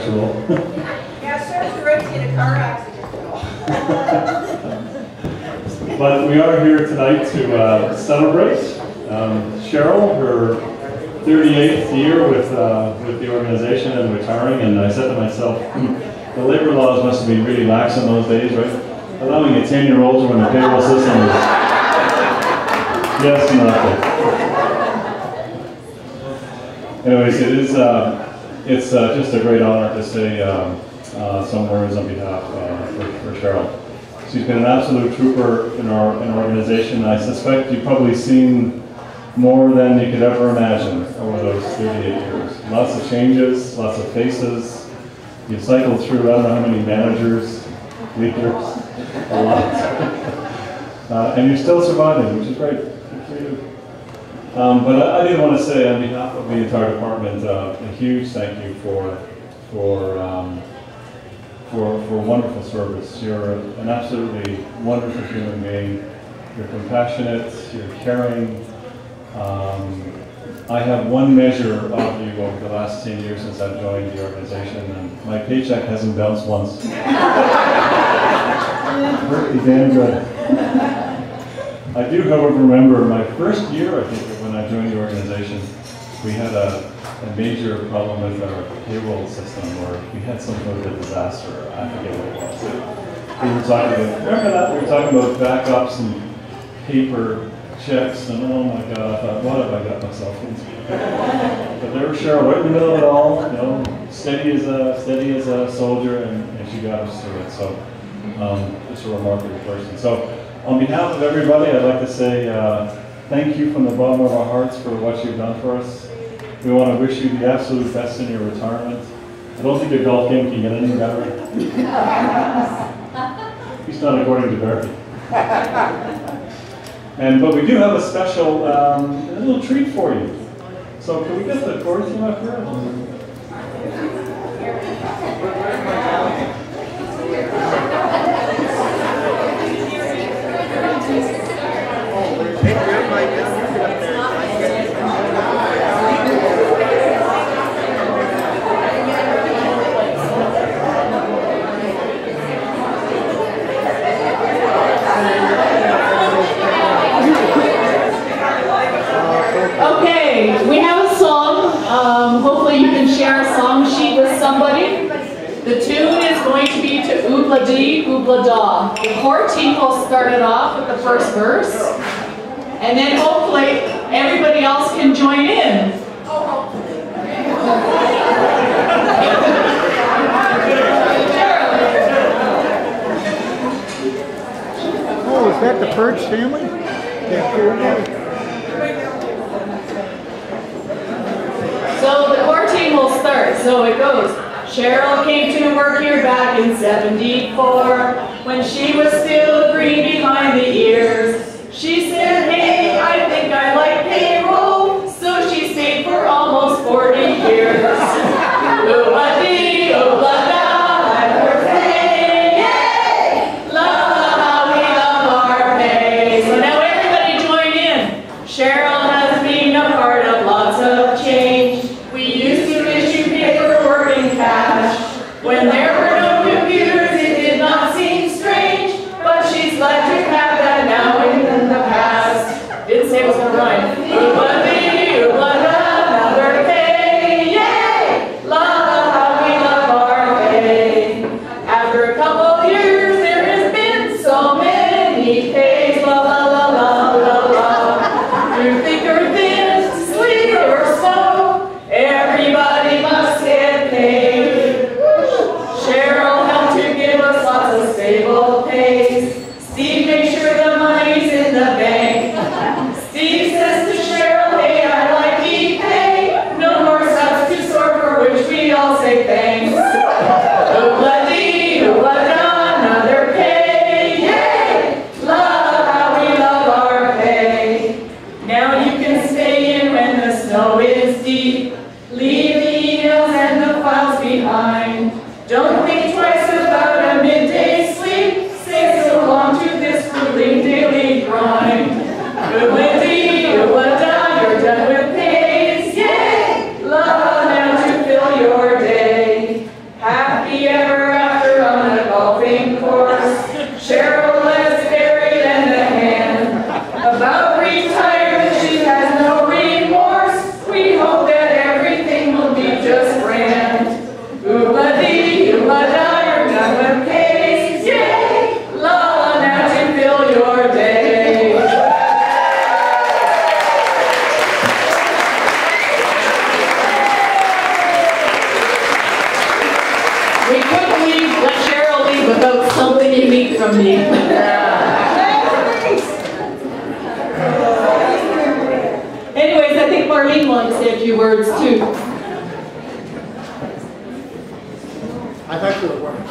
Cheryl. Yeah, Cheryl's right in a car accident. But we are here tonight to celebrate Cheryl, her 38th year with the organization and retiring. And I said to myself, the labor laws must have been really lax in those days, right? Allowing a 10-year-old to run the payroll system is yes, nothing. Anyways, it's just a great honor to say some words on behalf for Cheryl. She's been an absolute trooper in our organization. I suspect you've probably seen more than you could ever imagine over those 38 years. Lots of changes, lots of faces. You've cycled through, I don't know how many managers, leaders, a lot. And you're still surviving, which is great. Good for you. But I did want to say on behalf of the entire department, a huge thank you for wonderful service. You're an absolutely wonderful human being. You're compassionate, you're caring. I have one measure of you over the last 10 years since I've joined the organization, and my paycheck hasn't bounced once. Pretty damn good. I do, however, remember my first year, I think, when I joined the organization, we had a major problem with our payroll system where we had some sort of a disaster. I forget what it was. We were talking about, remember that? We were talking about backups and paper checks, and oh my God, I thought, what have I got myself into? But there was Cheryl right in the middle of it all, you know, steady as a soldier, and she got us through it. So, just a remarkable person. So, on behalf of everybody, I'd like to say thank you from the bottom of our hearts for what you've done for us. We want to wish you the absolute best in your retirement. I don't think a golf game can get any better. At least not according to Barry. But we do have a special a little treat for you. So can we get the chorus team up here? Okay, we have a song. Hopefully you can share a song sheet with somebody. The tune is going to be to Oobla Dee, Oobla Da. The core team will start it off with the first verse. And then hopefully everybody else can join in. Oh, is that the Purge family? Yeah. So the core team will start. So it goes. Cheryl came to work here back in '74 when she was still green behind the ears. She said, hey, I think I like payroll. So she stayed for almost 40 years. Ooh-la-dee, ooh-la-da, I'm her pay, yay! La, we love our pay. So now everybody join in. Cheryl has been a part of lots of change. We used to issue paperwork in cash. When there were no computers, it did not seem strange. But she's glad to have that now and in the past. Didn't say it was going to rhyme. Oobla-dee, oobla-da, now we're pay, yay! La, We couldn't let Cheryl leave without something unique from me. Anyways, I think Marlene wanted to say a few words too. I thought you were working.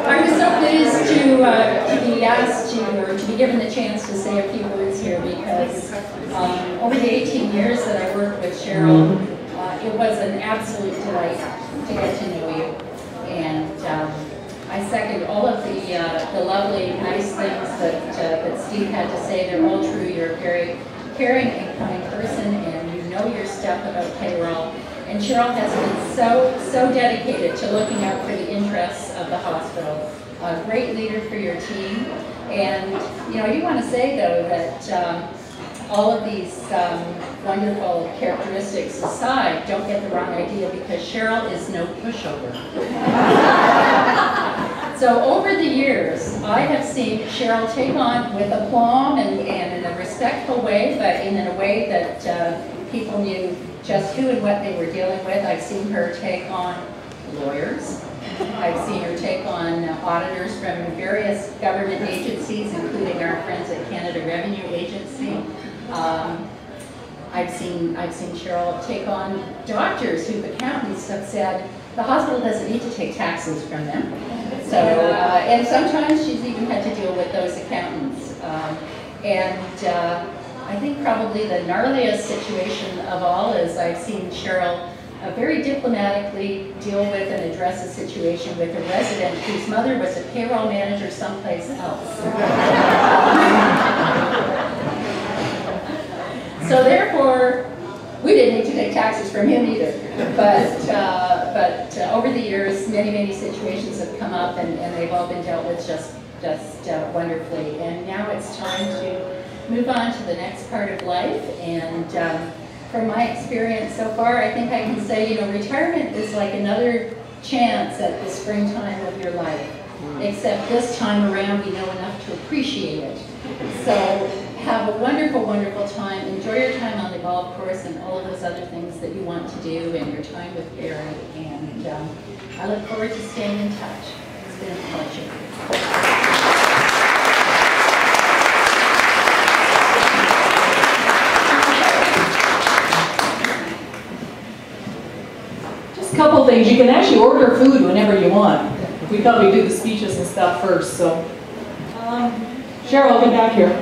I was so pleased to be asked to, or to be given the chance to say a few words here because over the 18 years that I worked with Cheryl, it was an absolute delight to get to know you. And I second all of the lovely, nice things that Steve had to say. They're all true. You're a very caring and kind person, and you know your stuff about payroll. And Cheryl has been so dedicated to looking out for the interests of the hospital. A great leader for your team. And, you know, I do want to say, though, that all of these wonderful characteristics aside, don't get the wrong idea, because Cheryl is no pushover. So over the years, I have seen Cheryl take on with aplomb and in a respectful way, but in a way that people knew just who and what they were dealing with. I've seen her take on lawyers. I've seen her take on auditors from various government agencies, including our friends at Canada Revenue Agency. I've seen Cheryl take on doctors who accountants have said the hospital doesn't need to take taxes from them. So, and sometimes she's even had to deal with those accountants. I think probably the gnarliest situation of all is I've seen Cheryl very diplomatically deal with and address a situation with a resident whose mother was a payroll manager someplace else. So therefore, we didn't need to take taxes from him either. But over the years, many situations have come up, and they've all been dealt with just wonderfully. And now it's time to move on to the next part of life. And from my experience so far, I think I can say, you know, retirement is like another chance at the springtime of your life. Except this time around, we know enough to appreciate it. So have a wonderful, wonderful time. Enjoy your time on the golf course and all of those other things that you want to do, and your time with Barry. And I look forward to staying in touch. It's been a pleasure. A couple things. You can actually order food whenever you want. We thought we'd do the speeches and stuff first, so. Cheryl, get back here.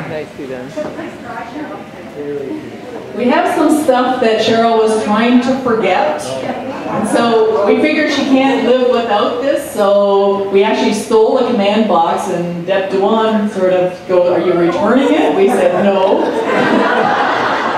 Nicely done. We have some stuff that Cheryl was trying to forget. And so we figured she can't live without this, so we actually stole a command box, and Deb Dewan sort of goes, "Are you returning it?" We said no.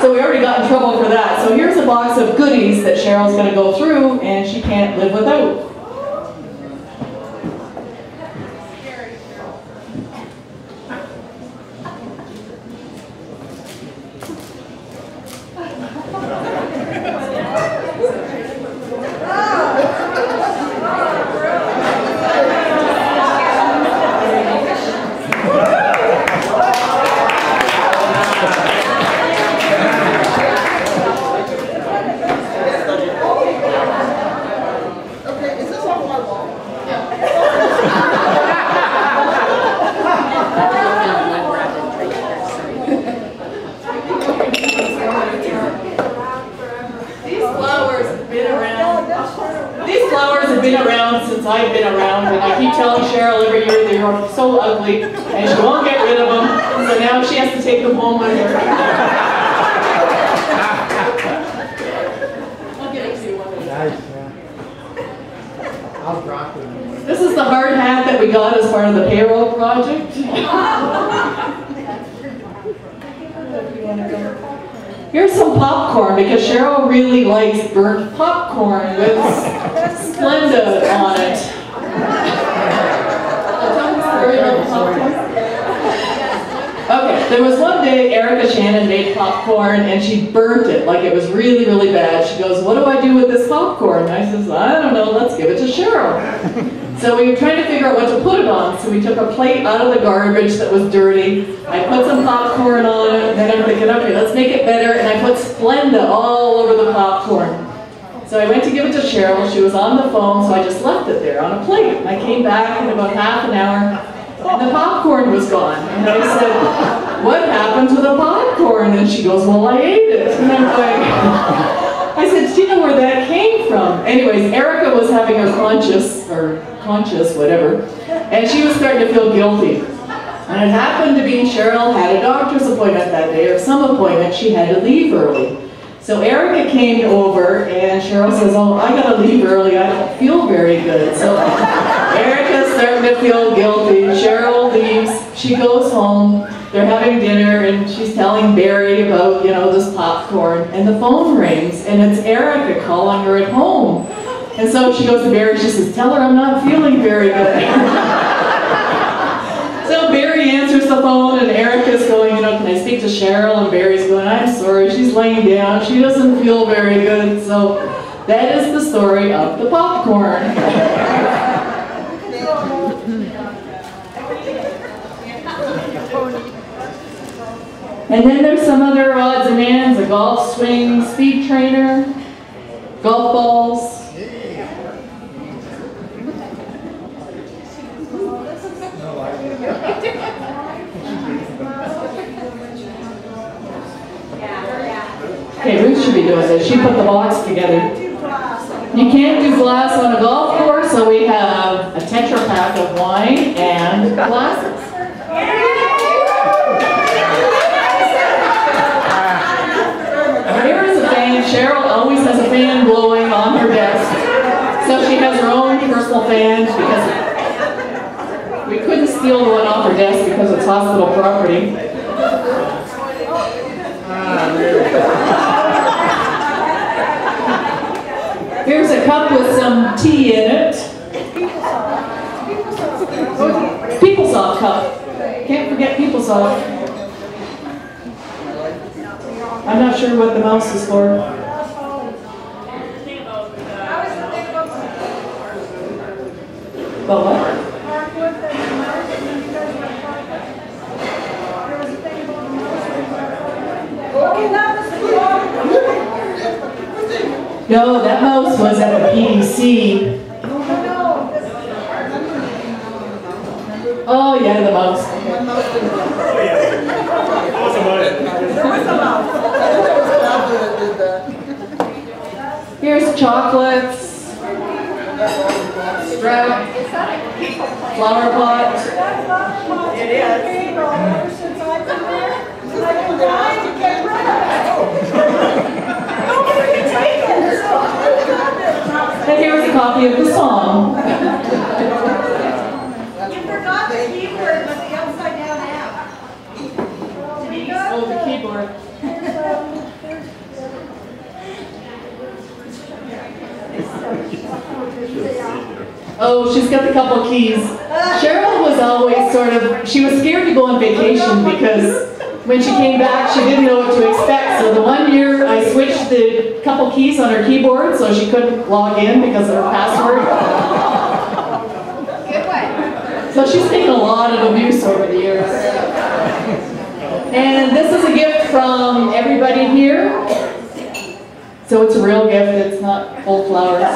So we already got in trouble for that. So here's a box of goodies that Cheryl's going to go through, and she can't live without. I've been around, and I keep telling Cheryl every year they're so ugly, and she won't get rid of them, so now she has to take them home with her. I'll get it to you one day. Nice, man. I'll rock it. This is the hard hat that we got as part of the payroll project. Here's some popcorn, because Cheryl really likes burnt popcorn with Splenda on it. Okay, there was one day Erica Shannon made popcorn and she burnt it like it was really, really bad. She goes, what do I do with this popcorn? And I says, I don't know, let's give it to Cheryl. So we were trying to figure out what to put it on. So we took a plate out of the garbage that was dirty. I put some popcorn on it, and then I'm thinking, okay, let's make it better. And I put Splenda all over the popcorn. So I went to give it to Cheryl. She was on the phone, so I just left it there on a plate. And I came back in about half an hour, and the popcorn was gone. And I said, what happened to the popcorn? And she goes, well, I ate it. And I'm like, I said, do you know where that came from? Anyways, Erica was having her conscious, whatever, and she was starting to feel guilty. And it happened to be Cheryl had a doctor's appointment that day, or some appointment, she had to leave early. So Erica came over, and Cheryl says, oh, I gotta leave early, I don't feel very good. So Erica's starting to feel guilty. Cheryl leaves, she goes home, they're having dinner, and she's telling Barry about, you know, this popcorn, and the phone rings, and it's Erica calling her at home. And so she goes to Barry, she says, tell her I'm not feeling very good. So Barry answers the phone, and Erica's going, you know, can I speak to Cheryl? And Barry's going, I'm sorry, she's laying down, she doesn't feel very good. So that is the story of the popcorn. And then there's some other odds and ends, a golf swing, speed trainer, golf balls. Okay, Ruth should be doing this. She put the box together. You can't do glass on a golf course, so we have a Tetra Pak of wine and glasses. Here's a fan. Cheryl always has a fan blowing on her desk. So she has her own personal fan because we couldn't steal the one off her desk because it's hospital property. Here's a cup with some tea in it. PeopleSoft cup. Can't forget PeopleSoft. I'm not sure what the mouse is for. But what? No, that mouse was at the PDC. Oh yeah, the mouse. Here's chocolates, strap, flower pot. It is. Since I've been there, I've been trying to get rid of it. Nobody can take it. And here's a copy of the song. You forgot the keyboard with the upside down app. Oh, the keyboard. Oh, she's got the couple keys. Cheryl was always sort of, she was scared to go on vacation because when she came back, she didn't know what to expect. So the one year I switched the couple keys on her keyboard so she couldn't log in because of her password. Good way. So she's taken a lot of abuse over the years. And this is a gift from everybody here. So it's a real gift, it's not full flowers.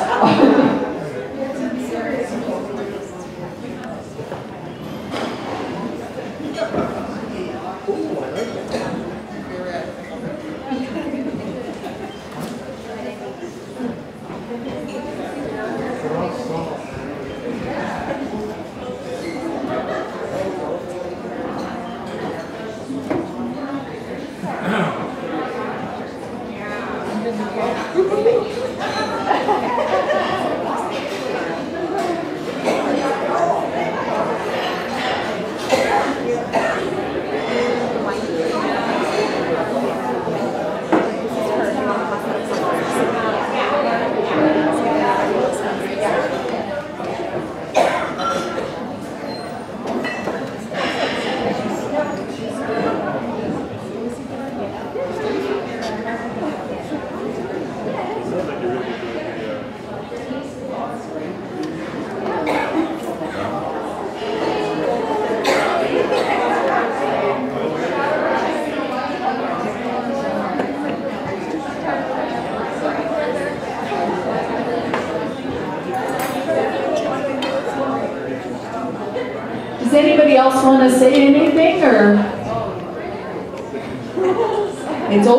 else want to say anything, or? It's open.